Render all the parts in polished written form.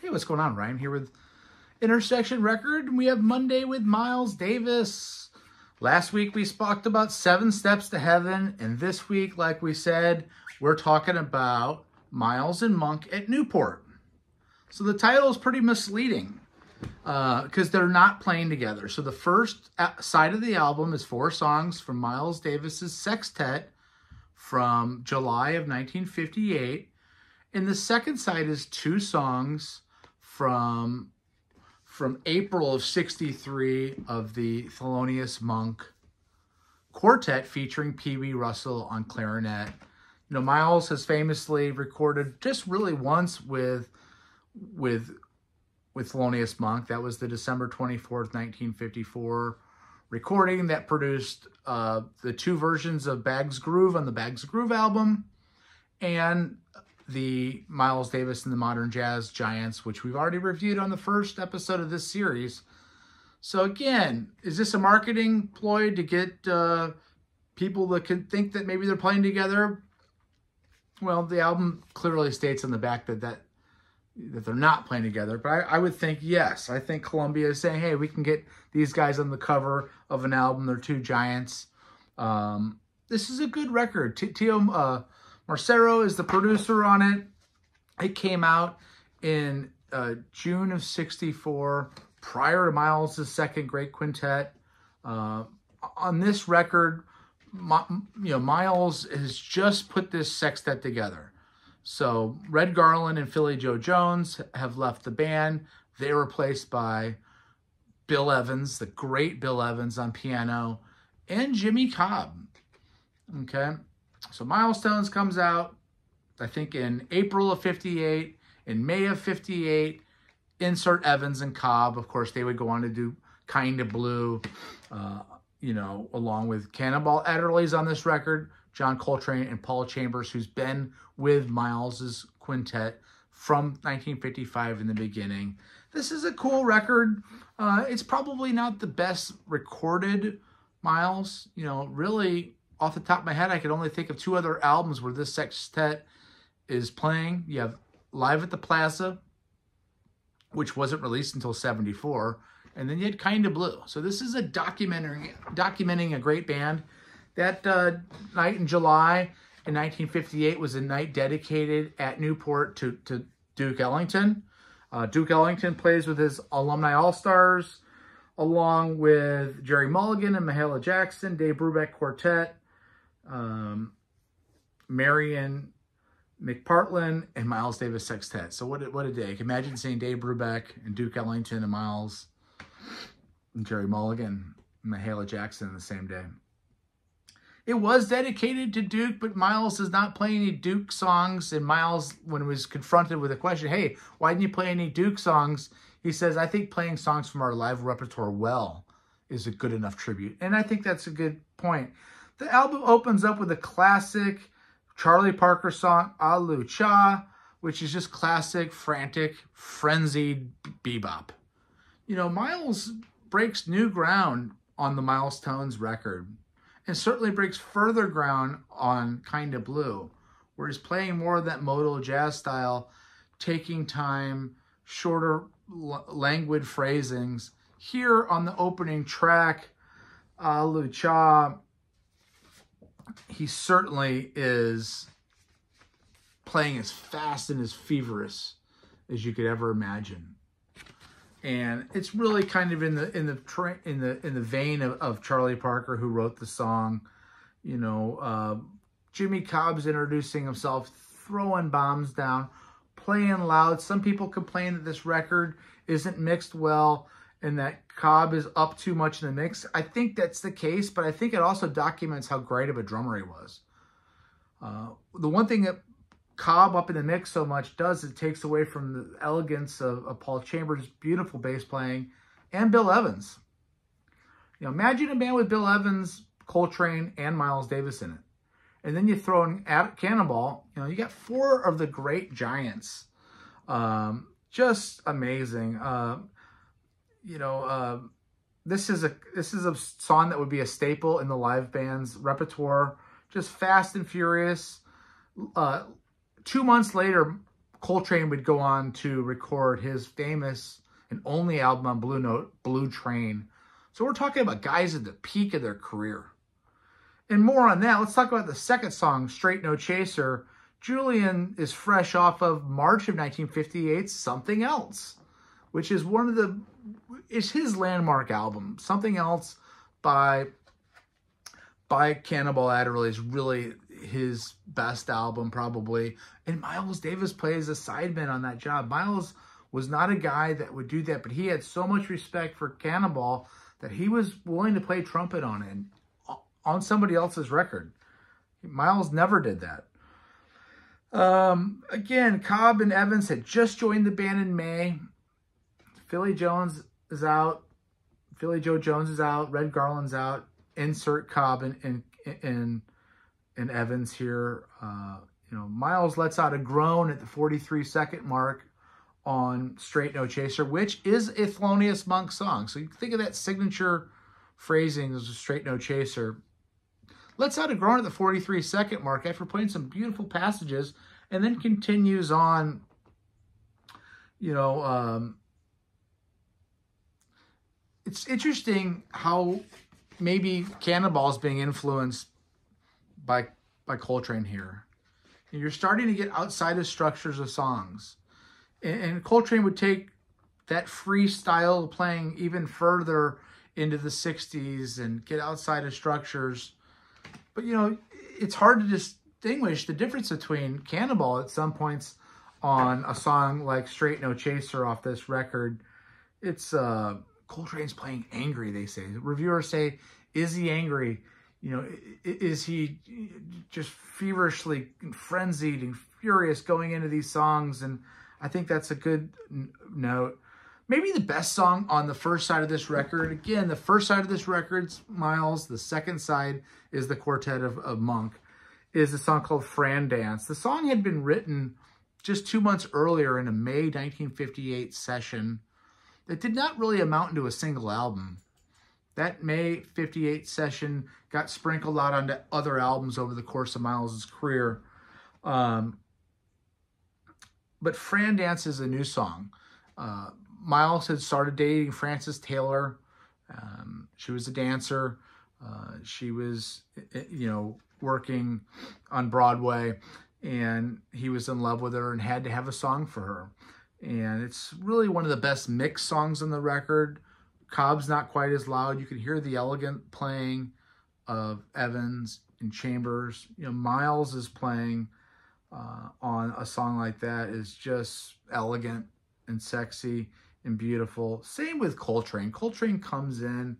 Hey, what's going on? Ryan here with Intersection Record. We have Monday with Miles Davis. Last week we talked about 7 Steps to Heaven, and this week, like we said, we're talking about Miles and Monk at Newport. So the title is pretty misleading because they're not playing together. So the first side of the album is 4 songs from Miles Davis's sextet from July of 1958. And the second side is 2 songs from April of '63 of the Thelonious Monk Quartet featuring Pee Wee Russell on clarinet. You know, Miles has famously recorded just really once with Thelonious Monk. That was the December 24th, 1954 recording that produced the 2 versions of Bag's Groove on the Bag's Groove album and the Miles Davis and the Modern Jazz Giants, which we've already reviewed on the first episode of this series. So again, is this a marketing ploy to get people that can think that maybe they're playing together? Well, the album clearly states on the back that they're not playing together. But I would think, yes. I think Columbia is saying, hey, we can get these guys on the cover of an album. They're 2 giants. This is a good record. Tio Marcero is the producer on it. It came out in June of '64, prior to Miles' second great quintet. On this record, Miles has just put this sextet together. So Red Garland and Philly Joe Jones have left the band. They're replaced by Bill Evans, the great Bill Evans on piano, and Jimmy Cobb. Okay. So Milestones comes out, I think, in April of '58. In May of '58, insert Evans and Cobb. Of course, they would go on to do Kinda Blue, along with Cannonball Adderley's on this record, John Coltrane and Paul Chambers, who's been with Miles's quintet from 1955 in the beginning. This is a cool record. It's probably not the best recorded Miles. Really, off the top of my head, I could only think of 2 other albums where this sextet is playing. You have Live at the Plaza, which wasn't released until '74, and then you had Kinda Blue. So this is a documenting a great band. That night in July in 1958 was a night dedicated at Newport to Duke Ellington. Duke Ellington plays with his Alumni All-Stars, along with Jerry Mulligan and Mahalia Jackson, Dave Brubeck Quartet, Marion McPartlin, and Miles Davis Sextet. So what a day. Imagine seeing Dave Brubeck and Duke Ellington and Miles and Jerry Mulligan and Mahalia Jackson in the same day. It was dedicated to Duke, but Miles does not play any Duke songs. And Miles, when he was confronted with the question, hey, why didn't you play any Duke songs? He says, I think playing songs from our live repertoire well is a good enough tribute. And I think that's a good point. The album opens up with a classic Charlie Parker song, Alu Cha, which is just classic, frantic, frenzied bebop. Miles breaks new ground on the Milestones record, and certainly breaks further ground on Kinda Blue, where he's playing more of that modal jazz style, taking time, shorter, languid phrasings. Here on the opening track, Alu Cha, he certainly is playing as fast and as feverish as you could ever imagine. And it's really kind of in the vein of Charlie Parker, who wrote the song. Jimmy Cobb's introducing himself, throwing bombs down, playing loud. Some people complain that this record isn't mixed well and that Cobb is up too much in the mix. I think that's the case, but I think it also documents how great of a drummer he was. The one thing that Cobb up in the mix so much does, it takes away from the elegance of Paul Chambers' beautiful bass playing and Bill Evans. Imagine a band with Bill Evans, Coltrane, and Miles Davis in it. And then you throw in Cannonball. You got 4 of the great giants. Just amazing. This is a song that would be a staple in the live band's repertoire. Just fast and furious. 2 months later, Coltrane would go on to record his famous and only album on Blue Note, Blue Train. So we're talking about guys at the peak of their career. And more on that, let's talk about the second song, Straight No Chaser. Julian is fresh off of March of 1958's Something Else, which is it's his landmark album. Something Else by Cannonball Adderley is really his best album, probably. And Miles Davis plays a sideman on that job. Miles was not a guy that would do that, but he had so much respect for Cannonball that he was willing to play trumpet on it, on somebody else's record. Miles never did that. Again, Cobb and Evans had just joined the band in May. Philly Jones is out. Philly Joe Jones is out. Red Garland's out. Insert Cobb and Evans here. Miles lets out a groan at the 43-second mark on Straight No Chaser, which is a Thelonious Monk song. So you think of that signature phrasing as a Straight No Chaser. Lets out a groan at the 43-second mark after playing some beautiful passages, and then continues on, it's interesting how maybe Cannonball's being influenced by Coltrane here. And you're starting to get outside of structures of songs. And Coltrane would take that freestyle playing even further into the 60s and get outside of structures. But, it's hard to distinguish the difference between Cannonball at some points on a song like Straight No Chaser off this record. It's Coltrane's playing angry, they say. Reviewers say, is he angry? Is he just feverishly frenzied and furious going into these songs? And I think that's a good note. Maybe the best song on the first side of this record. Again, the first side of this record's Miles. The second side is the quartet of Monk. Is a song called Fran Dance. The song had been written just 2 months earlier in a May 1958 session that did not really amount into a single album. That May 58 session got sprinkled out onto other albums over the course of Miles' career. But Fran Dance is a new song. Miles had started dating Frances Taylor. She was a dancer. She was, working on Broadway, and he was in love with her and had to have a song for her. And it's really one of the best mixed songs on the record. Cobb's not quite as loud. You can hear the elegant playing of Evans and Chambers. Miles is playing on a song like that is just elegant and sexy and beautiful. Same with Coltrane. Coltrane comes in,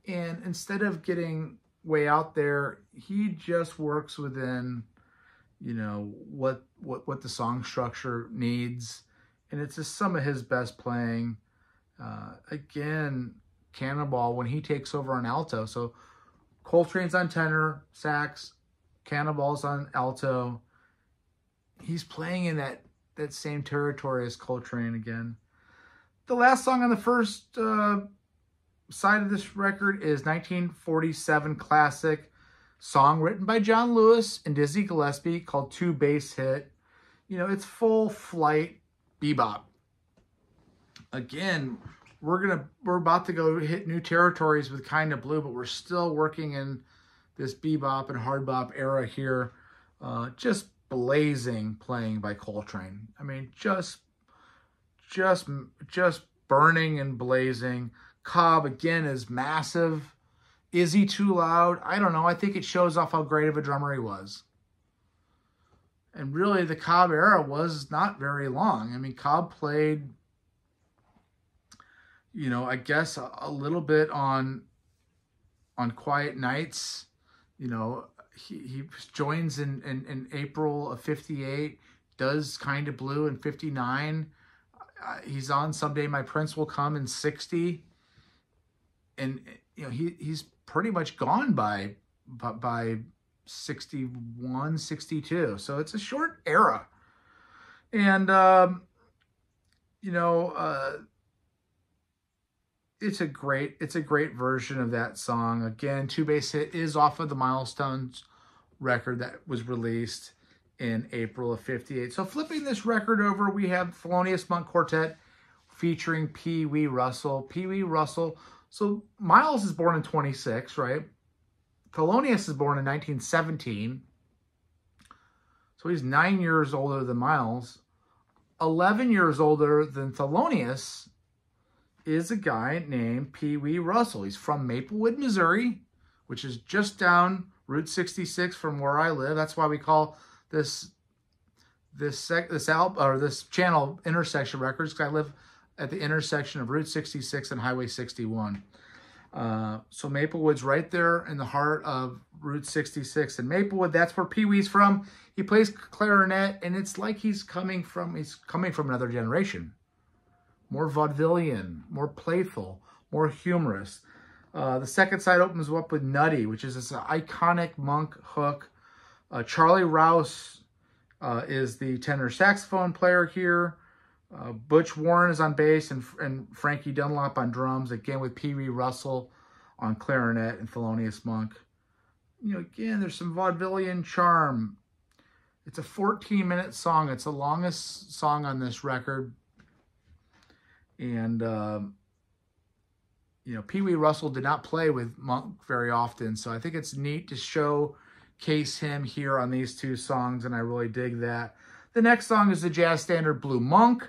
and instead of getting way out there, he just works within, what the song structure needs. And it's just some of his best playing. Again, Cannonball, when he takes over on alto. So Coltrane's on tenor, sax, Cannonball's on alto. He's playing in that same territory as Coltrane again. The last song on the first side of this record is 1947 classic song written by John Lewis and Dizzy Gillespie called Two Bass Hit. It's full flight bebop. Again, we're about to go hit new territories with Kinda Blue, but we're still working in this bebop and hard bop era here. Just blazing playing by Coltrane. I mean, just burning and blazing. Cobb, again, is massive. Is he too loud? I don't know. I think it shows off how great of a drummer he was. And really, the Cobb era was not very long. I mean, Cobb played, I guess a little bit on Quiet Nights. He joins in April of 58, does Kinda Blue in 59. He's on Someday My Prince Will Come in 60. And, he's pretty much gone by 61, 62. So it's a short era. And, it's a great version of that song. Again, Two Bass Hit is off of the Milestones record that was released in April of 58. So flipping this record over, we have Thelonious Monk Quartet featuring Pee Wee Russell. Pee Wee Russell. So Miles is born in 26, right? Thelonious is born in 1917. So he's 9 years older than Miles. 11 years older than Thelonious is a guy named Pee Wee Russell. He's from Maplewood, Missouri, which is just down Route 66 from where I live. That's why we call this channel Intersection Records, because I live at the intersection of Route 66 and Highway 61. So Maplewood's right there in the heart of Route 66 in Maplewood. That's where Pee Wee's from. He plays clarinet, and it's like he's coming from another generation. More vaudevillian, more playful, more humorous. The second side opens up with Nutty, which is this iconic Monk hook. Charlie Rouse is the tenor saxophone player here. Butch Warren is on bass and Frankie Dunlop on drums, again with Pee Wee Russell on clarinet and Thelonious Monk. You know, again, there's some vaudevillian charm. It's a 14-minute song. It's the longest song on this record. And, you know, Pee Wee Russell did not play with Monk very often, so I think it's neat to showcase him here on these two songs, and I really dig that. The next song is the jazz standard Blue Monk.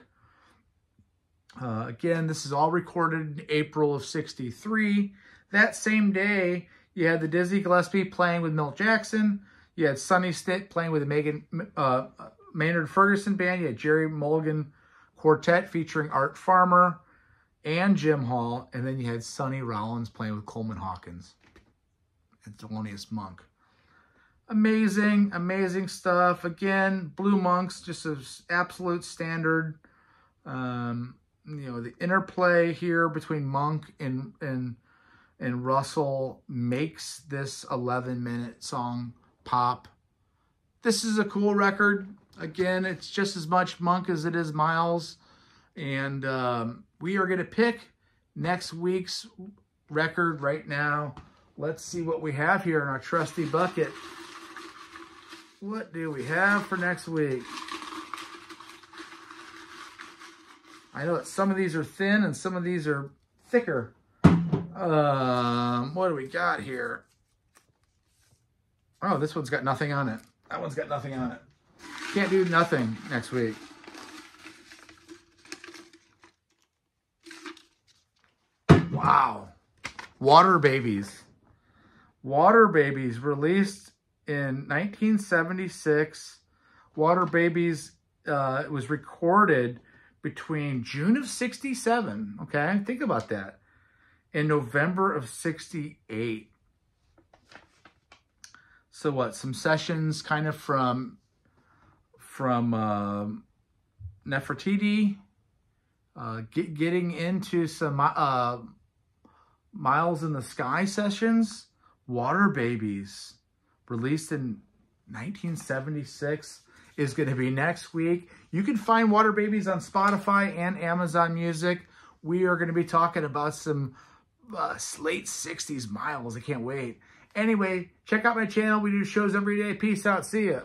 Again, this is all recorded in April of 63. That same day, you had the Dizzy Gillespie playing with Milt Jackson. You had Sonny Stitt playing with the Maynard Ferguson Band. You had Jerry Mulligan Quartet featuring Art Farmer and Jim Hall. And then you had Sonny Rollins playing with Coleman Hawkins and Thelonious Monk. Amazing, amazing stuff. Again, Blue Monk's just an absolute standard. You know, the interplay here between Monk and Russell makes this 11-minute song pop. This is a cool record. Again, it's just as much Monk as it is Miles. And we are going to pick next week's record right now. Let's see what we have here in our trusty bucket. What do we have for next week? I know that some of these are thin and some of these are thicker. What do we got here? Oh, this one's got nothing on it. That one's got nothing on it. Can't do nothing next week. Wow. Water Babies. Water Babies released in 1976. Water Babies was recorded between June of 67, okay? Think about that. In November of 68. So what? Some sessions kind of from Nefertiti, getting into some Miles in the Sky sessions. Water Babies, released in 1976, is going to be next week. You can find Water Babies on Spotify and Amazon Music. We are going to be talking about some late 60s Miles. I can't wait. Anyway, check out my channel. We do shows every day. Peace out. See ya.